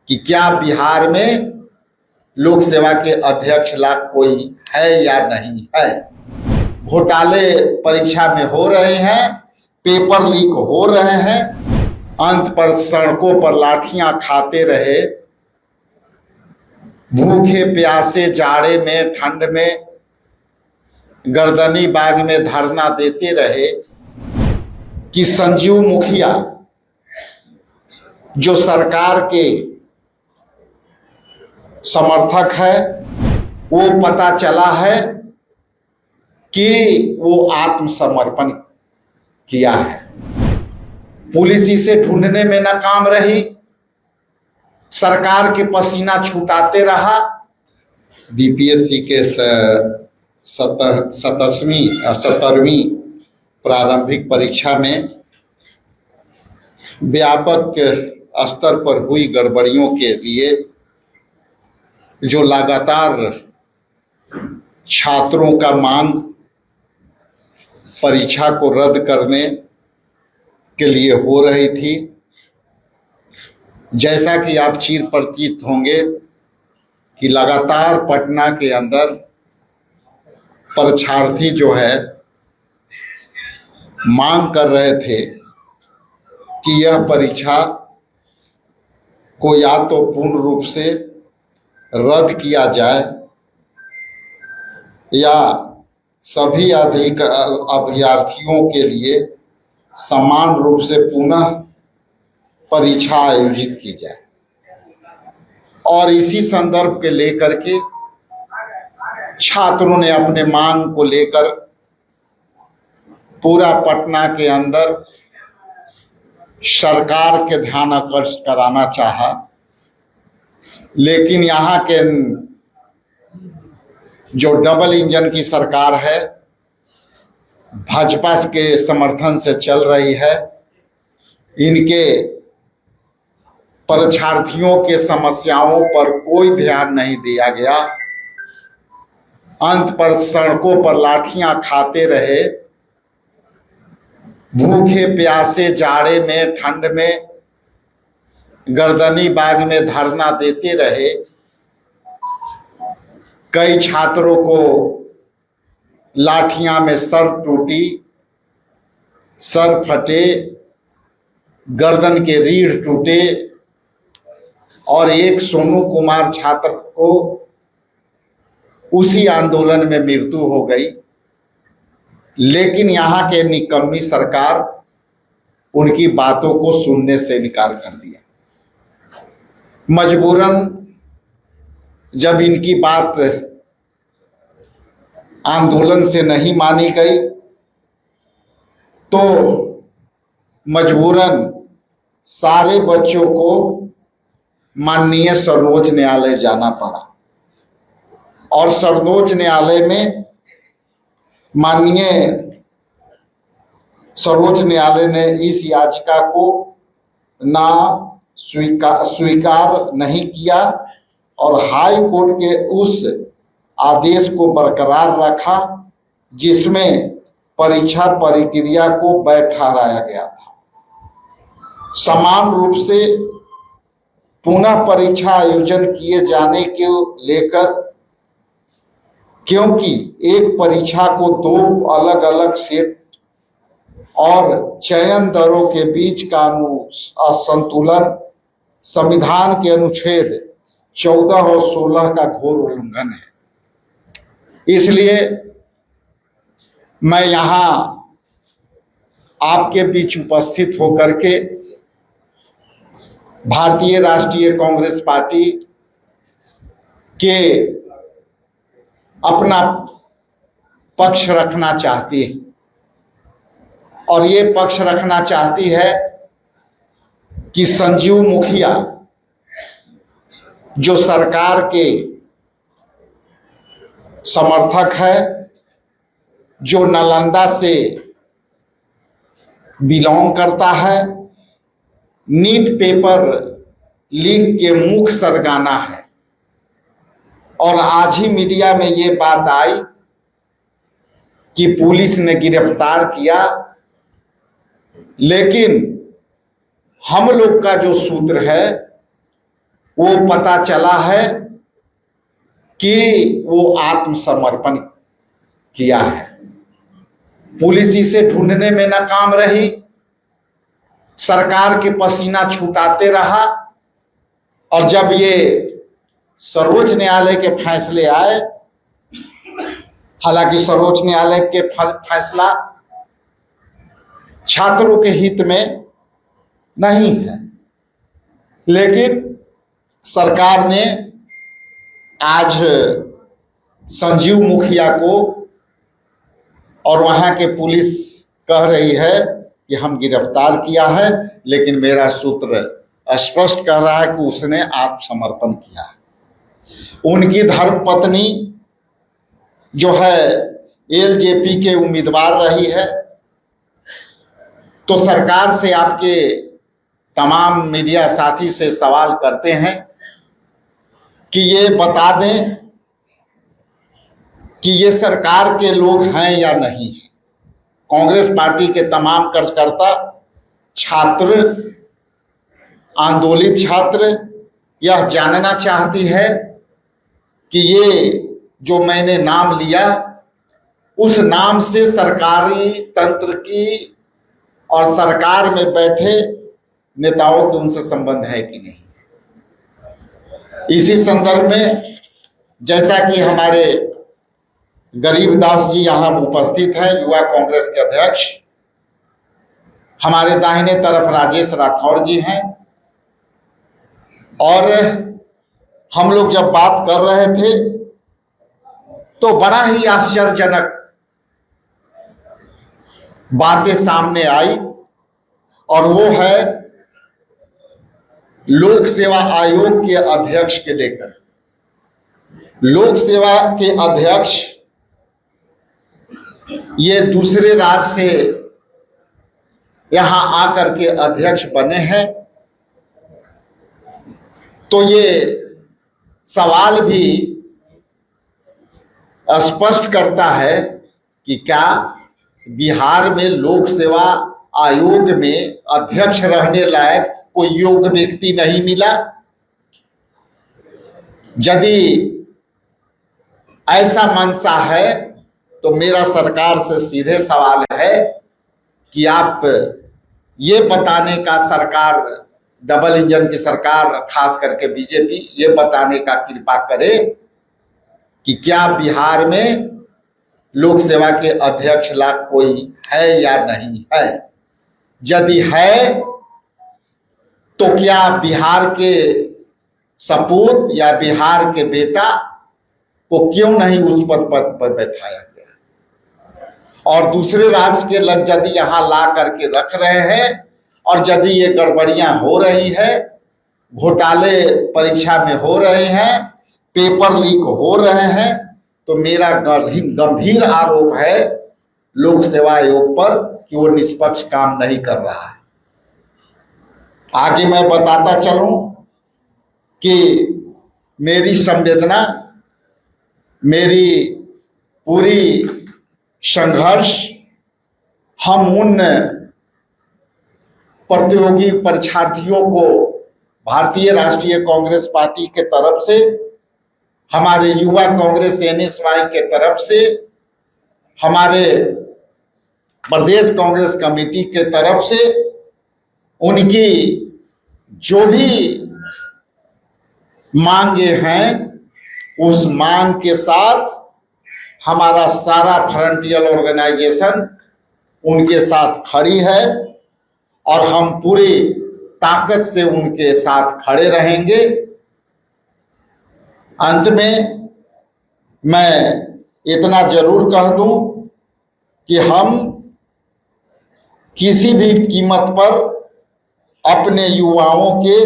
कि क्या बिहार में लोक सेवा के अध्यक्ष लाभ कोई है या नहीं है। घोटाले परीक्षा में हो रहे हैं, पेपर लीक हो रहे हैं, अंत पर सड़कों पर लाठियां खाते रहे, भूखे प्यासे जाड़े में ठंड में गर्दनी बाग में धरना देते रहे कि संजीव मुखिया जो सरकार के समर्थक है, वो पता चला है कि वो आत्मसमर्पण किया है। पुलिस इसे ढूंढने में नाकाम रही, सरकार के पसीना छुटाते रहा। बीपीएससी के 17वीं प्रारंभिक परीक्षा में व्यापक स्तर पर हुई गड़बड़ियों के लिए जो लगातार छात्रों का मांग परीक्षा को रद्द करने के लिए हो रही थी, जैसा कि आप चिर परिचित होंगे कि लगातार पटना के अंदर परीक्षार्थी जो है मांग कर रहे थे कि यह परीक्षा को या तो पूर्ण रूप से रद्द किया जाए या सभी अधिक अभ्यर्थियों के लिए समान रूप से पुनः परीक्षा आयोजित की जाए। और इसी संदर्भ के लेकर के छात्रों ने अपने मांग को लेकर पूरा पटना के अंदर सरकार के ध्यान आकर्षित कराना चाहा, लेकिन यहाँ के जो डबल इंजन की सरकार है, भाजपा के समर्थन से चल रही है, इनके परीक्षार्थियों के समस्याओं पर कोई ध्यान नहीं दिया गया। अंत पर सड़कों पर लाठियां खाते रहे, भूखे प्यासे जाड़े में ठंड में गर्दनी बाग में धरना देते रहे। कई छात्रों को लाठियां में सर टूटी, सर फटे, गर्दन के रीढ़ टूटे और एक सोनू कुमार छात्र को उसी आंदोलन में मृत्यु हो गई। लेकिन यहाँ के निकम्मी सरकार उनकी बातों को सुनने से इनकार कर दिया। मजबूरन जब इनकी बात आंदोलन से नहीं मानी गई तो मजबूरन सारे बच्चों को माननीय सर्वोच्च न्यायालय जाना पड़ा और सर्वोच्च न्यायालय में माननीय सर्वोच्च न्यायालय ने इस याचिका को ना स्वीकार नहीं किया और हाई कोर्ट के उस आदेश को बरकरार रखा जिसमें परीक्षा प्रक्रिया को वैध ठहराया गया था। समान रूप से पुनः परीक्षा आयोजन किए जाने के लेकर, क्योंकि एक परीक्षा को दो अलग अलग सेट और चयन दरों के बीच का असंतुलन संविधान के अनुच्छेद 14 और 16 का घोर उल्लंघन है। इसलिए मैं यहाँ आपके बीच उपस्थित होकर के भारतीय राष्ट्रीय कांग्रेस पार्टी के अपना पक्ष रखना चाहती है और ये पक्ष रखना चाहती है कि संजीव मुखिया जो सरकार के समर्थक है, जो नालंदा से बिलोंग करता है, नीट पेपर लीक के मुख्य सरगना है और आज ही मीडिया में ये बात आई कि पुलिस ने गिरफ्तार किया, लेकिन हम लोग का जो सूत्र है वो पता चला है कि वो आत्मसमर्पण किया है। पुलिस इसे ढूंढने में नाकाम रही, सरकार के पसीना छूटाते रहा, और जब ये सर्वोच्च न्यायालय के फैसले आए, हालांकि सर्वोच्च न्यायालय के फैसला छात्रों के हित में नहीं है, लेकिन सरकार ने आज संजीव मुखिया को और वहां के पुलिस कह रही है कि हम गिरफ्तार किया है, लेकिन मेरा सूत्र स्पष्ट कर रहा है कि उसने आत्मसमर्पण किया है। उनकी धर्मपत्नी जो है एलजेपी के उम्मीदवार रही है, तो सरकार से, आपके तमाम मीडिया साथी से सवाल करते हैं कि ये बता दें कि ये सरकार के लोग हैं या नहीं है। कांग्रेस पार्टी के तमाम कार्यकर्ता, छात्र, आंदोलित छात्र यह जानना चाहती है कि ये जो मैंने नाम लिया, उस नाम से सरकारी तंत्र की और सरकार में बैठे नेताओं के उनसे संबंध है कि नहीं। इसी संदर्भ में, जैसा कि हमारे गरीबदास जी यहाँ उपस्थित हैं, युवा कांग्रेस के अध्यक्ष, हमारे दाहिने तरफ राजेश राठौड़ जी हैं, और हम लोग जब बात कर रहे थे तो बड़ा ही आश्चर्यजनक बातें सामने आई, और वो है लोक सेवा आयोग के अध्यक्ष के लेकर। लोक सेवा के अध्यक्ष ये दूसरे राज्य से यहां आकर के अध्यक्ष बने हैं, तो ये सवाल भी स्पष्ट करता है कि क्या बिहार में लोक सेवा आयोग में अध्यक्ष रहने लायक कोई योग्य व्यक्ति नहीं मिला। यदि ऐसा मंशा है तो मेरा सरकार से सीधे सवाल है कि आप ये बताने का, सरकार डबल इंजन की सरकार, खास करके बीजेपी, ये बताने का कृपा करे कि क्या बिहार में लोक सेवा के अध्यक्ष ला कोई है या नहीं है। यदि है तो क्या बिहार के सपूत या बिहार के बेटा को क्यों नहीं उस पद पर बैठाया गया, और दूसरे राज्य के लोग यदि यहाँ ला करके रख रहे हैं, और यदि ये गड़बड़ियां हो रही है, घोटाले परीक्षा में हो रहे हैं, पेपर लीक हो रहे हैं, तो मेरा गंभीर आरोप है लोक सेवा आयोग पर कि वो निष्पक्ष काम नहीं कर रहा है। आगे मैं बताता चलूं कि मेरी संवेदना, मेरी पूरी संघर्ष हम उन प्रतियोगी परीक्षार्थियों को भारतीय राष्ट्रीय कांग्रेस पार्टी के तरफ से, हमारे युवा कांग्रेस एनएसवाई के तरफ से, हमारे प्रदेश कांग्रेस कमेटी के तरफ से, उनकी जो भी मांगे हैं उस मांग के साथ हमारा सारा फ्रंटियल ऑर्गेनाइजेशन उनके साथ खड़ी है, और हम पूरी ताकत से उनके साथ खड़े रहेंगे। अंत में मैं इतना जरूर कह दूं कि हम किसी भी कीमत पर अपने युवाओं के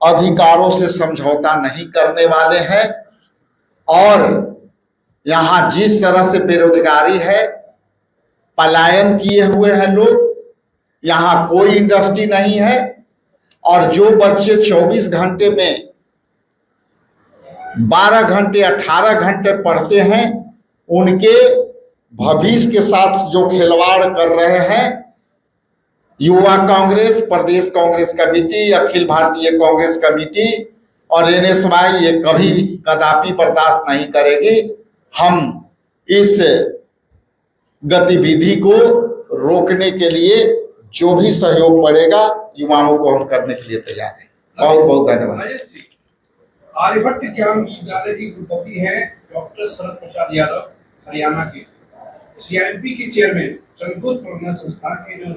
अधिकारों से समझौता नहीं करने वाले हैं, और यहाँ जिस तरह से बेरोजगारी है, पलायन किए हुए हैं लोग, यहाँ कोई इंडस्ट्री नहीं है, और जो बच्चे 24 घंटे में 12 घंटे 18 घंटे पढ़ते हैं, उनके भविष्य के साथ जो खिलवाड़ कर रहे हैं, युवा कांग्रेस, प्रदेश कांग्रेस कमेटी, अखिल भारतीय कांग्रेस कमेटी और एनएसवाई ये कभी कदापि बर्दाश्त नहीं करेगी। हम इस गतिविधि को रोकने के लिए जो भी सहयोग पड़ेगा युवाओं को हम करने के लिए तैयार हैं। बहुत बहुत धन्यवाद। आर्यभट्ट ज्ञान विश्वविद्यालय की कुलपति हैं डॉक्टर शरद प्रसाद यादव, हरियाणा के। सीआईएमपी के चेयरमैन, चंद्रभूत प्रबंधन संस्थान के जो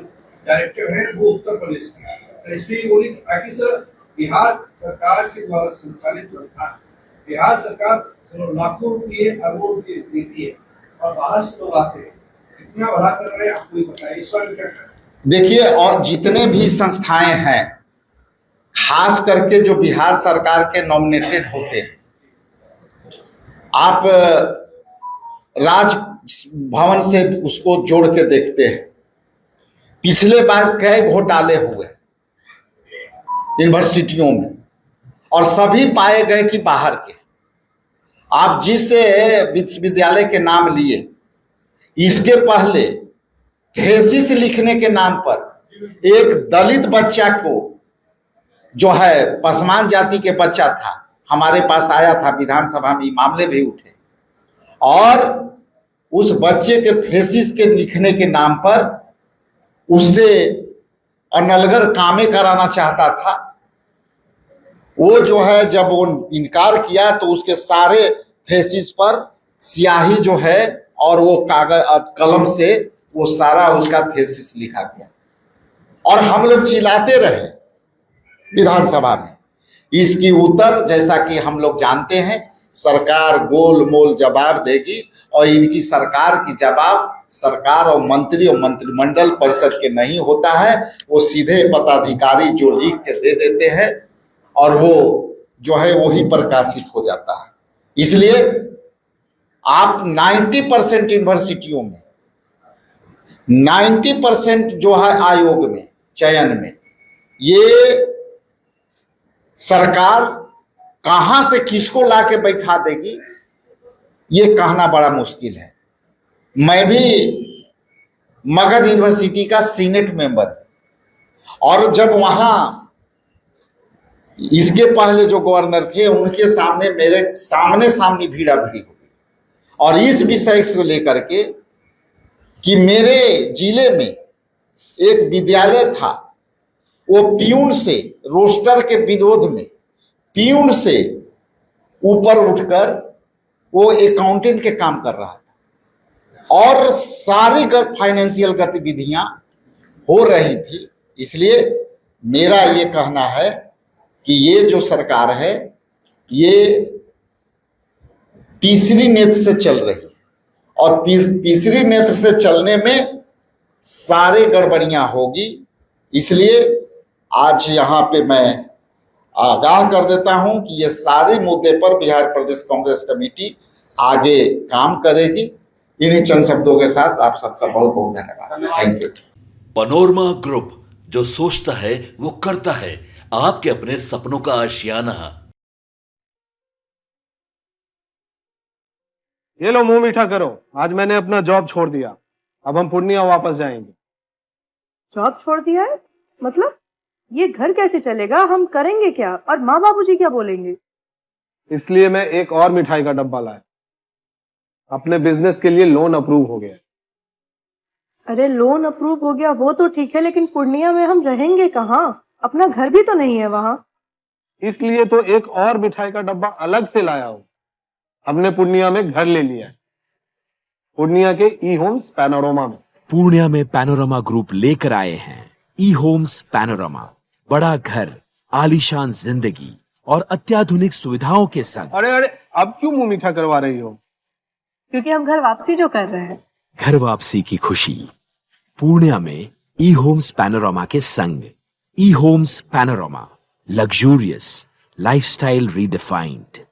डायरेक्टर हैं वो उत्तर प्रदेश के। तो इसमें बोली कि सर बिहार सरकार के द्वारा संचालित संस्थान, बिहार सरकार लाखों रुपये अरबों रुपये देती है और बाहर से लोग आते हैं, कितना भला कर रहे हैं आपको ही पता है। इस बार क्या कर देखिए, और जितने भी संस्थाएं हैं, खास करके जो बिहार सरकार के नॉमिनेटेड होते हैं, आप राज भवन से उसको जोड़ के देखते हैं, पिछले बार कई घोटाले हुए यूनिवर्सिटियों में और सभी पाए गए कि बाहर के। आप जिस विश्वविद्यालय के नाम लिए, इसके पहले थेसिस लिखने के नाम पर एक दलित बच्चा को, जो है पसमान जाति के बच्चा था, हमारे पास आया था, विधानसभा में मामले भी उठे, और उस बच्चे के थेसिस के लिखने के नाम पर उससे अनलगर कामें कराना चाहता था। वो जो है जब वो इनकार किया तो उसके सारे थेसिस पर स्याही जो है और वो कागज कलम से वो सारा उसका थेसिस लिखा गया, और हम लोग चिल्लाते रहे विधानसभा में। इसकी उत्तर, जैसा कि हम लोग जानते हैं, सरकार गोल मोल जवाब देगी, और इनकी सरकार की जवाब सरकार और मंत्री और मंत्रिमंडल परिषद के नहीं होता है। वो सीधे पदाधिकारी जो लिख के दे देते हैं और वो जो है वही प्रकाशित हो जाता है। इसलिए आप 90% यूनिवर्सिटियों में, 90% जो है आयोग में चयन में, ये सरकार कहां से किसको लाके बैठा देगी ये कहना बड़ा मुश्किल है। मैं भी मगध यूनिवर्सिटी का सीनेट मेंबर, और जब वहां इसके पहले जो गवर्नर थे उनके सामने मेरे सामने भीड़ा भीड़ी हो गई, और इस विषय को लेकर के कि मेरे जिले में एक विद्यालय था, वो प्यून से, रोस्टर के विरोध में प्यून से ऊपर उठकर वो अकाउंटेंट के काम कर रहा था, और सारी फाइनेंशियल गतिविधियां हो रही थी। इसलिए मेरा ये कहना है कि ये जो सरकार है ये तीसरी नेत्र से चल रही है, और तीसरी नेत्र से चलने में सारे गड़बड़ियां होगी। इसलिए आज यहाँ पे मैं आगाह कर देता हूं कि ये सारे मुद्दे पर बिहार प्रदेश कांग्रेस कमेटी आगे काम करेगी। इन्हीं चंद शब्दों के साथ आप सबका बहुत बहुत धन्यवाद। Thank you. पनोरमा ग्रुप, जो सोचता है वो करता है। आपके अपने सपनों का आशियाना। ये लो, मुंह मीठा करो। आज मैंने अपना जॉब छोड़ दिया, अब हम पूर्णिया वापस जाएंगे। जॉब छोड़ दिया है? मतलब ये घर कैसे चलेगा? हम करेंगे क्या? और माँ बाबूजी क्या बोलेंगे? इसलिए मैं एक और मिठाई का डब्बा लाया। अपने बिजनेस के लिए लोन अप्रूव हो गया। अरे लोन अप्रूव हो गया वो तो ठीक है, लेकिन पूर्णिया में हम रहेंगे कहाँ? अपना घर भी तो नहीं है वहां। इसलिए तो एक और मिठाई का डब्बा अलग से लाया हूं। हमने पूर्णिया में घर ले लिया है, पूर्णिया के ई होम्स पैनोरमा में। पूर्णिया में पैनोरमा ग्रुप लेकर आए हैं ई होम्स पैनोरमा। बड़ा घर, आलीशान जिंदगी और अत्याधुनिक सुविधाओं के संग। अरे अरे, अब क्यों मुंह मीठा करवा रही हो? क्योंकि हम घर वापसी जो कर रहे हैं। घर वापसी की खुशी पूर्णिया में ई होम्स पैनोरमा के संग। E Homes Panorama, luxurious lifestyle redefined.